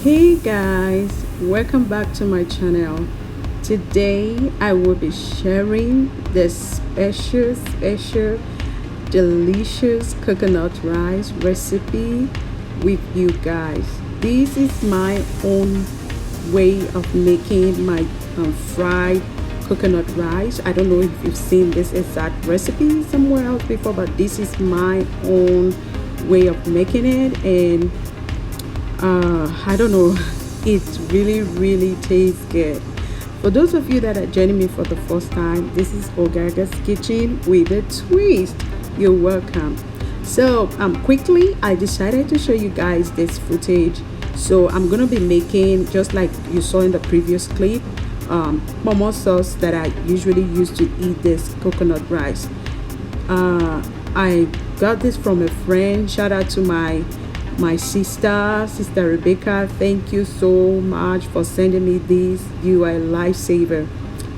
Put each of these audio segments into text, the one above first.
Hey guys, welcome back to my channel. Today I will be sharing this special delicious coconut rice recipe with you guys. This is my own way of making my fried coconut rice. I don't know if you've seen this exact recipe somewhere else before, but this is my own way of making it, and I don't know, it really tastes good. For those of you that are joining me for the first time, this is Ogaga's Kitchen with a twist. You're welcome. So quickly I decided to show you guys this footage. So I'm gonna be making, just like you saw in the previous clip, momo sauce that I usually use to eat this coconut rice. I got this from a friend. Shout out to my sister Rebecca. Thank you so much for sending me this. You are a lifesaver.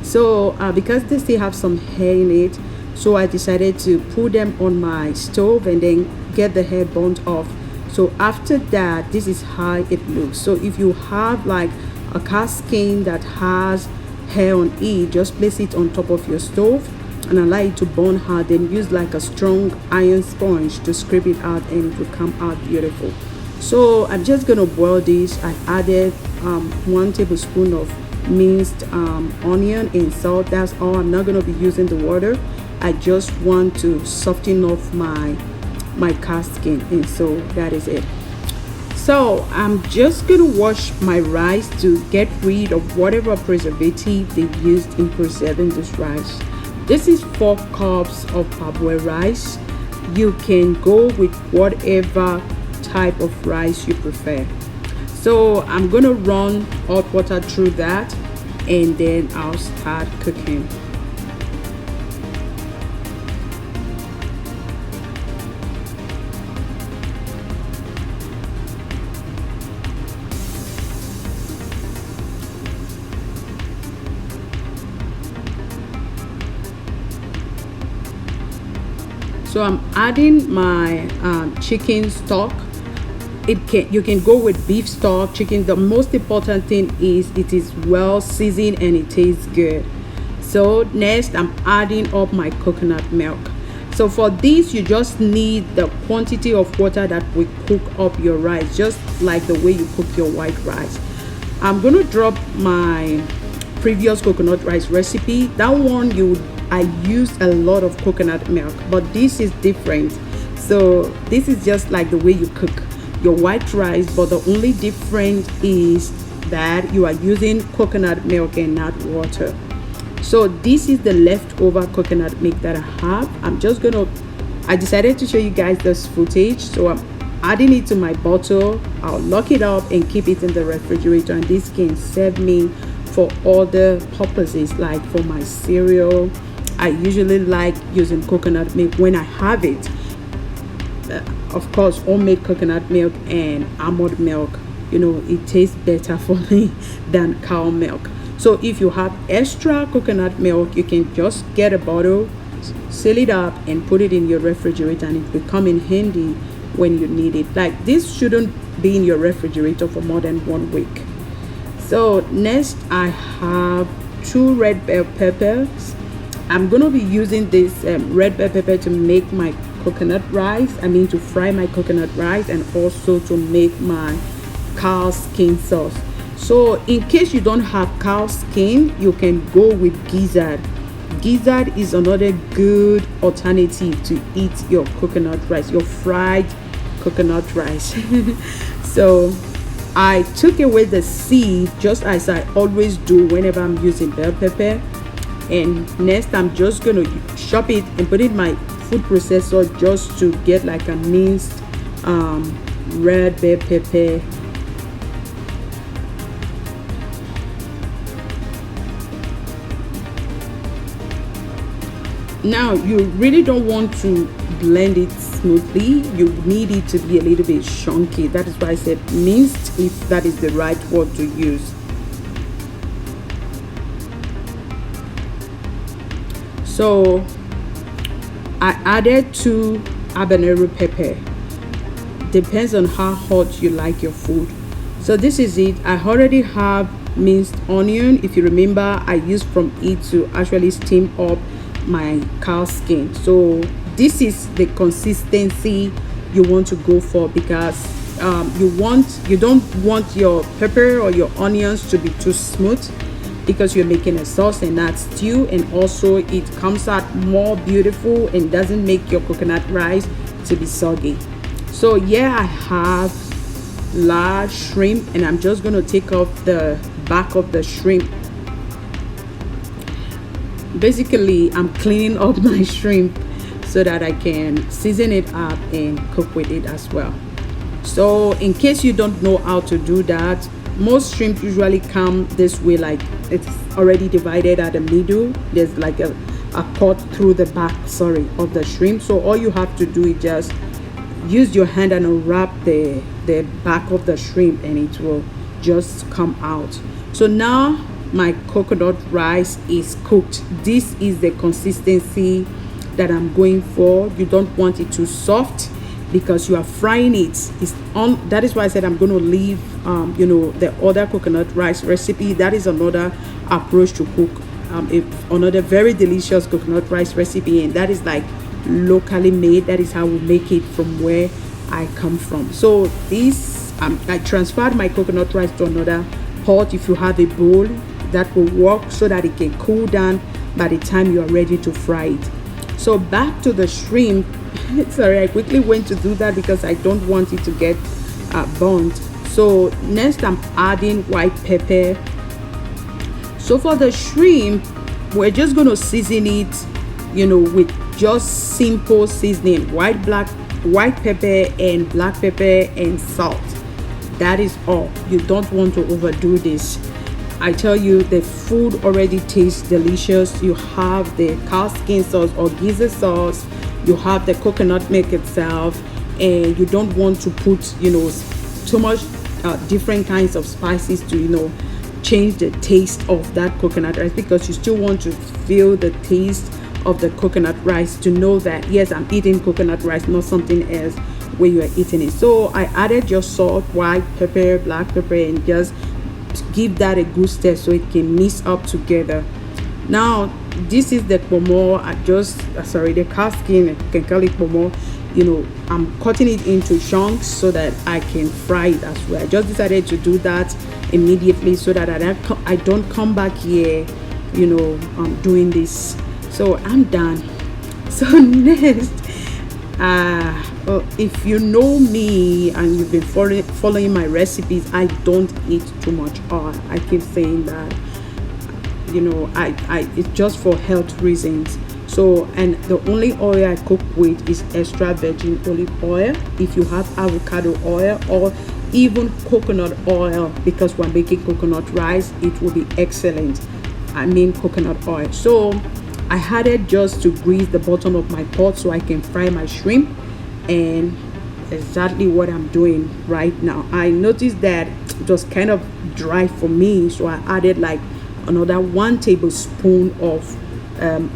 So because they still have some hair in it, so I decided to put them on my stove and then get the hair burnt off. So after that, this is how it looks. So if you have like a car skin that has hair on it, just place it on top of your stove and allow it to burn hard, then use like a strong iron sponge to scrape it out and it will come out beautiful. So I'm just gonna boil this. I added 1 tablespoon of minced onion and salt. That's all. I'm not gonna be using the water. I just want to soften off my cast skin, and so that is it. So I'm just gonna wash my rice to get rid of whatever preservative they used in preserving this rice. This is 4 cups of parboiled rice. You can go with whatever type of rice you prefer. So I'm gonna run hot water through that and then I'll start cooking. So I'm adding my chicken stock. You can go with beef stock, chicken. The most important thing is it is well seasoned and it tastes good. So next I'm adding up my coconut milk. So for this, you just need the quantity of water that will cook up your rice, just like the way you cook your white rice. I'm gonna drop my previous coconut rice recipe. That one I used a lot of coconut milk, but this is different. So this is just like the way you cook your white rice, but the only difference is that you are using coconut milk and not water. So this is the leftover coconut milk that I have. I decided to show you guys this footage, so I'm adding it to my bottle. I'll lock it up and keep it in the refrigerator, and this can serve me for other purposes, like for my cereal. I usually like using coconut milk when I have it. Of course, homemade coconut milk and almond milk, it tastes better for me than cow milk. So if you have extra coconut milk, you can just get a bottle, seal it up and put it in your refrigerator, and it will come in handy when you need it. Like, this shouldn't be in your refrigerator for more than 1 week. So next I have 2 red bell peppers. I'm gonna be using this red bell pepper to make my coconut rice. To fry my coconut rice, and also to make my cow skin sauce. So in case you don't have cow skin, you can go with gizzard. Gizzard is another good alternative to eat your coconut rice, your fried coconut rice. So I took away the seed, just as I always do whenever I'm using bell pepper. And next I'm just gonna chop it and put it in my food processor just to get like a minced red bell pepper. Now you really don't want to blend it smoothly. You need it to be a little bit chunky. That is why I said minced, if that is the right word to use. So I added 2 habanero pepper. Depends on how hot you like your food. So this is it. I already have minced onion. If you remember, I used from it to actually steam up my cow skin. So this is the consistency you want to go for, because you don't want your pepper or your onions to be too smooth, because you're making a sauce and not stew. And also it comes out more beautiful and doesn't make your coconut rice to be soggy. So yeah, I have large shrimp, and I'm just going to take off the back of the shrimp. Basically, I'm cleaning up my shrimp so that I can season it up and cook with it as well. So in case you don't know how to do that, most shrimp usually come this way, like it's already divided at the middle. There's like a cut through the back, of the shrimp. So all you have to do is just use your hand and unwrap the back of the shrimp, and it will just come out. So now my coconut rice is cooked. This is the consistency that I'm going for. You don't want it too soft, because you are frying it. That is why I said I'm going to leave the other coconut rice recipe. That is another approach to cook another very delicious coconut rice recipe, and that is like locally made. That is how we make it from where I come from. So this I transferred my coconut rice to another pot. If you have a bowl, that will work, so that it can cool down by the time you are ready to fry it. So back to the shrimp. Sorry, I quickly went to do that because I don't want it to get burnt. So next I'm adding white pepper. So for the shrimp, we're just going to season it, with just simple seasoning: white pepper and black pepper and salt. That is all. You don't want to overdo this. I tell you, the food already tastes delicious. You have the cow skin sauce or gizzard sauce, you have the coconut milk itself, and you don't want to put too much different kinds of spices to change the taste of that coconut rice, because you still want to feel the taste of the coconut rice, to know that yes, I'm eating coconut rice, not something else where you are eating it. So I added just salt, white pepper, black pepper, and just give that a good stir so it can mix up together. Now this is the pomo. The cow skin, you can call it pomo. I'm cutting it into chunks so that I can fry it as well. I just decided to do that immediately so that I don't come back here doing this. So I'm done. So next, if you know me and you've been following my recipes, I don't eat too much oil. I keep saying that. It's just for health reasons. So, and the only oil I cook with is extra virgin olive oil. If you have avocado oil or even coconut oil, because we're making coconut rice, it will be excellent. I mean coconut oil. So I had it just to grease the bottom of my pot so I can fry my shrimp, and exactly what I'm doing right now. I noticed that it was kind of dry for me, so I added like another 1 tablespoon of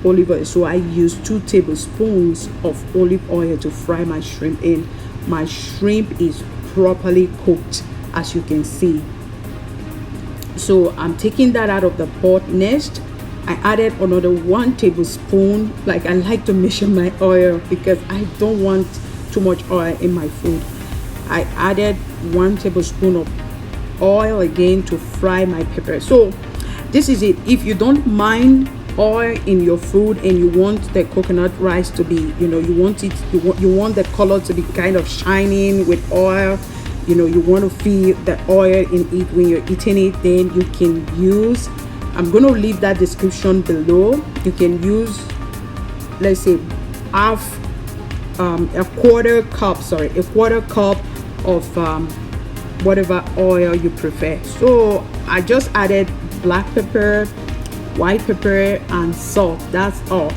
olive oil. So I used 2 tablespoons of olive oil to fry my shrimp in. My shrimp is properly cooked, as you can see. So I'm taking that out of the pot. Next, I added another 1 tablespoon. Like, I like to measure my oil because I don't want too much oil in my food. I added 1 tablespoon of oil again to fry my pepper. So this is it. If you don't mind oil in your food and you want the coconut rice to be, you want the color to be kind of shining with oil, you want to feel the oil in it when you're eating it, then you can use, I'm going to leave that description below. You can use, let's say, a quarter cup of whatever oil you prefer. So I just added black pepper, white pepper, and salt. That's all.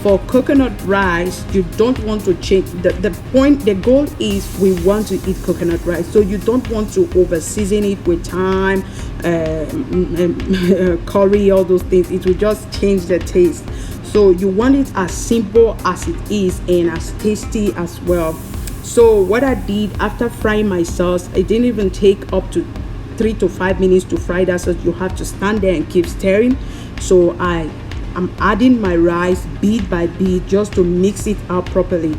For coconut rice, you don't want to change the goal is we want to eat coconut rice, so you don't want to over season it with thyme, curry, all those things. It will just change the taste. So you want it as simple as it is and as tasty as well. So what I did after frying my sauce, it didn't even take up to 3 to 5 minutes to fry that sauce. You have to stand there and keep stirring. So I'm adding my rice bit by bit just to mix it up properly,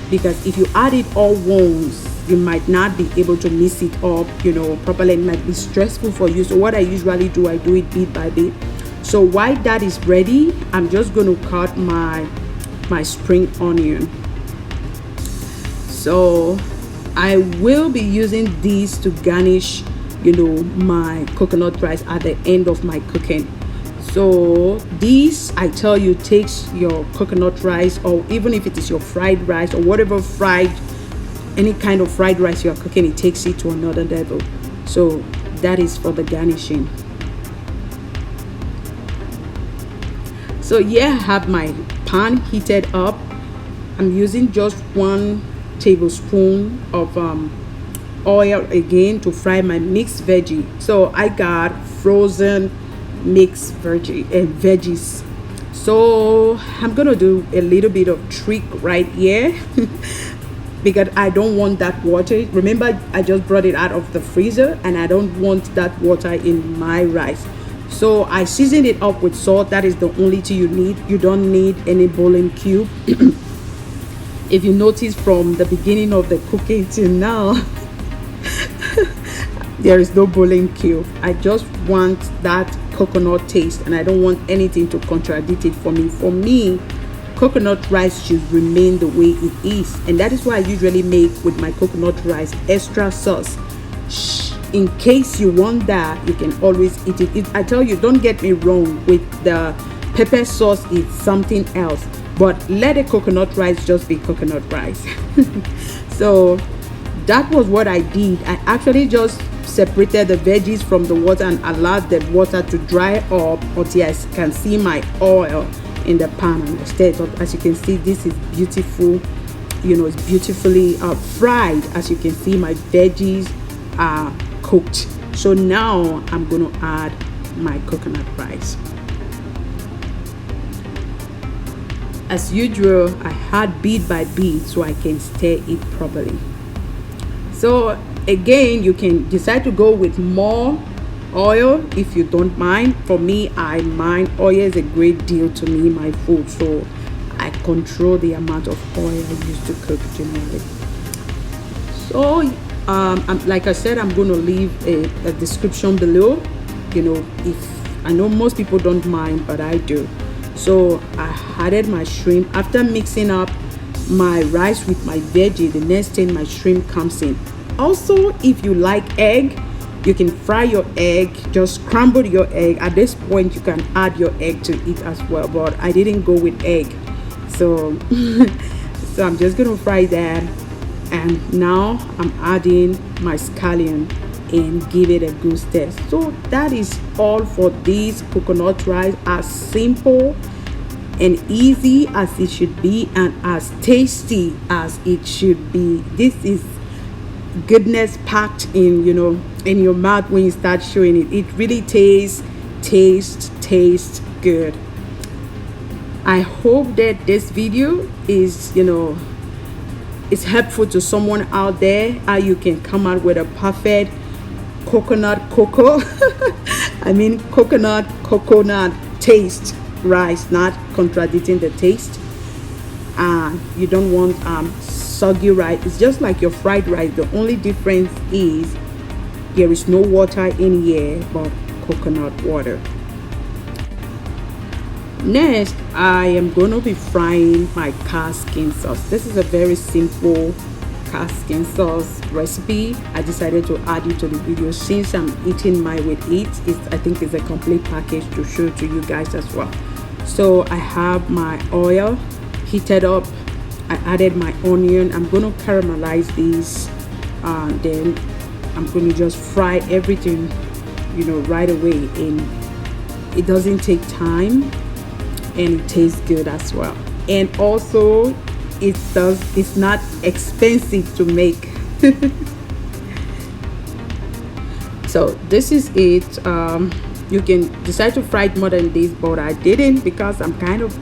because if you add it all once, you might not be able to mix it up, properly. It might be stressful for you. So what I usually do, I do it bit by bit. So while that is ready, I'm just going to cut my spring onion. So I will be using these to garnish, my coconut rice at the end of my cooking. So this, I tell you, takes your coconut rice, or even if it is your fried rice or whatever any kind of fried rice you are cooking, it takes it to another level. So that is for the garnishing. So yeah, I have my pan heated up. I'm using just 1 tablespoon of oil again to fry my mixed veggie. So I got frozen mixed veggies. So I'm gonna do a little bit of trick right here because I don't want that water. Remember, I just brought it out of the freezer, and I don't want that water in my rice. So I seasoned it up with salt. That is the only thing you need. You don't need any bowling cube. If you notice from the beginning of the cooking till now, there is no bowling cube. I just want that coconut taste, and I don't want anything to contradict it for me. For me, coconut rice should remain the way it is, and that is why I usually make with my coconut rice extra sauce. In case you want that, you can always eat it. I tell you, don't get me wrong, with the pepper sauce it's something else, but let a coconut rice just be coconut rice. So that was what I did. I actually just separated the veggies from the water and allowed the water to dry up until I can see my oil in the pan, and instead of, as you can see, this is beautiful, it's beautifully fried. As you can see, my veggies are cooked. So now I'm going to add my coconut rice. As usual, I had bit by bit so I can stir it properly. So again, you can decide to go with more oil if you don't mind. For me, I mind. Oil is a great deal to me in my food, so I control the amount of oil I use to cook generally. So like I said, I'm going to leave a description below. If I know most people don't mind, but I do. So I added my shrimp. After mixing up my rice with my veggie, the next thing, my shrimp comes in. Also, if you like egg, you can fry your egg, just scramble your egg. At this point, you can add your egg to it as well, but I didn't go with egg. So so I'm just gonna fry that, and now I'm adding my scallion and give it a good stir. So that is all for this coconut rice, as simple and easy as it should be, and as tasty as it should be. This is goodness packed in, in your mouth. When you start showing it, it really tastes good. I hope that this video is is helpful to someone out there, how you can come out with a perfect coconut coconut taste rice, not contradicting the taste. You don't want soggy rice. It's just like your fried rice. The only difference is there is no water in here but coconut water. Next, I am going to be frying my cast skin sauce. This is a very simple cast skin sauce recipe. I decided to add it to the video since I'm eating mine with it. I think it's a complete package to show to you guys as well. So I have my oil heated up. I added my onion. I'm going to caramelize these, then I'm going to just fry everything right away, and it doesn't take time and it tastes good as well. And also it's not expensive to make. So this is it. You can decide to fry it more than this, but I didn't because I'm kind of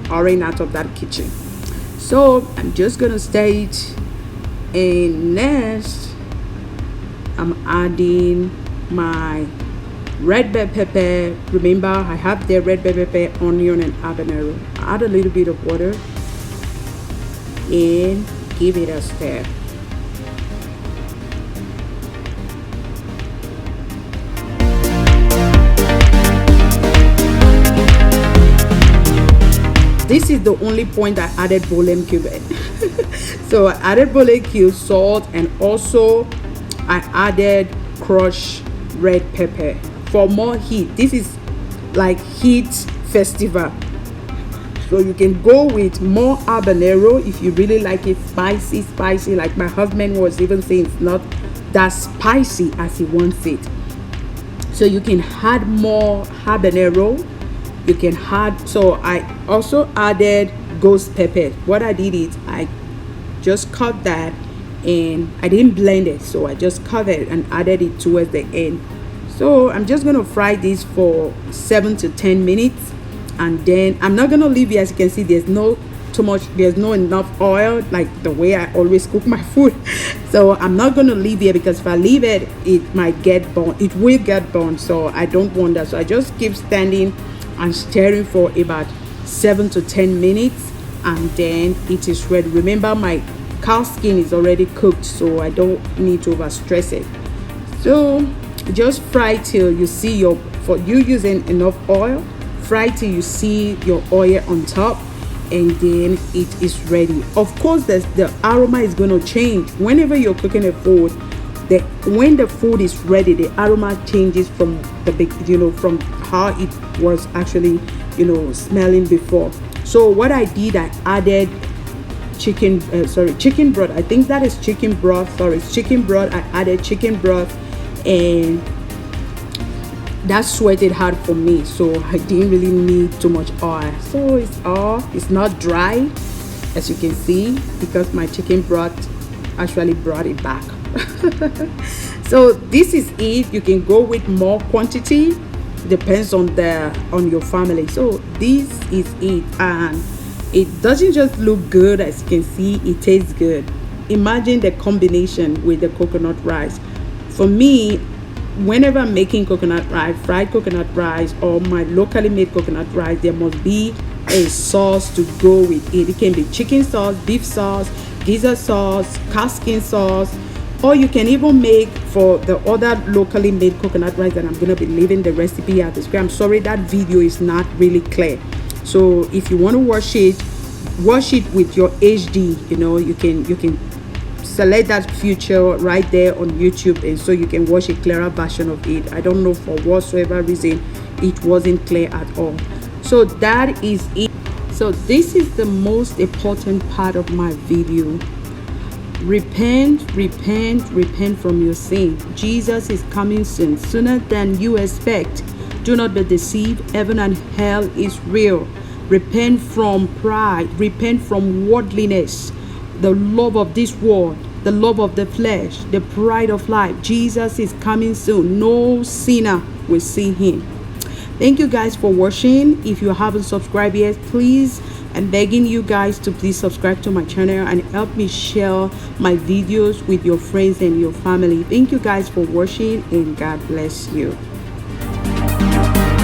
hurrying out of that kitchen. So I'm just gonna stir it And next, I'm adding my red bell pepper. Remember, I have the red bell pepper, onion, and habanero. Add a little bit of water and give it a stir. This is the only point I added bole cube. So I added bole cube, salt, and also I added crushed red pepper for more heat. This is like heat festival, so you can go with more habanero if you really like it spicy. Like my husband was even saying, it's not that spicy as he wants it, so you can add more habanero. You can add, so I also added ghost pepper. What I did is I just cut that, and I didn't blend it, so I just cut it and added it towards the end. So I'm just gonna fry this for 7 to 10 minutes, and then I'm not gonna leave it. As you can see, there's no enough oil like the way I always cook my food. So I'm not gonna leave it, because if I leave it, it might get burned. It will get burned, so I don't want that. So I just keep standing and stirring for about 7 to 10 minutes, and then it is ready. Remember, my cow skin is already cooked, so I don't need to over stress it. So just fry till you see for you using enough oil, fry till you see your oil on top, and then it is ready. Of course, the aroma is going to change whenever you're cooking a food. When the food is ready, the aroma changes from from how it was actually smelling before. So what I did, I added chicken broth. I think that is chicken broth. Sorry, it's chicken broth. I added chicken broth, and that sweated hard for me, so I didn't really need too much oil. So it's not dry, as you can see, because my chicken broth actually brought it back. So this is it. You can go with more quantity, depends on your family. So this is it, and it doesn't just look good. As you can see, it tastes good. Imagine the combination with the coconut rice. For me, whenever I'm making coconut rice, fried coconut rice, or my locally made coconut rice, there must be a sauce to go with it. It can be chicken sauce, beef sauce, gizzard sauce, cow skin sauce, or you can even make for the other locally made coconut rice that I'm going to be leaving the recipe at the screen. I'm sorry that video is not really clear, so if you want to watch it with your HD, you can select that feature right there on YouTube, and so you can watch a clearer version of it. I don't know, for whatsoever reason it wasn't clear at all. So that is it. So this is the most important part of my video. Repent from your sin. Jesus is coming soon, sooner than you expect. Do not be deceived. Heaven and hell is real. Repent from pride. Repent from worldliness, the love of this world, the love of the flesh, the pride of life. Jesus is coming soon. No sinner will see him. Thank you guys for watching. If you haven't subscribed yet, please, I'm begging you guys to please subscribe to my channel and help me share my videos with your friends and your family. Thank you guys for watching, and God bless you.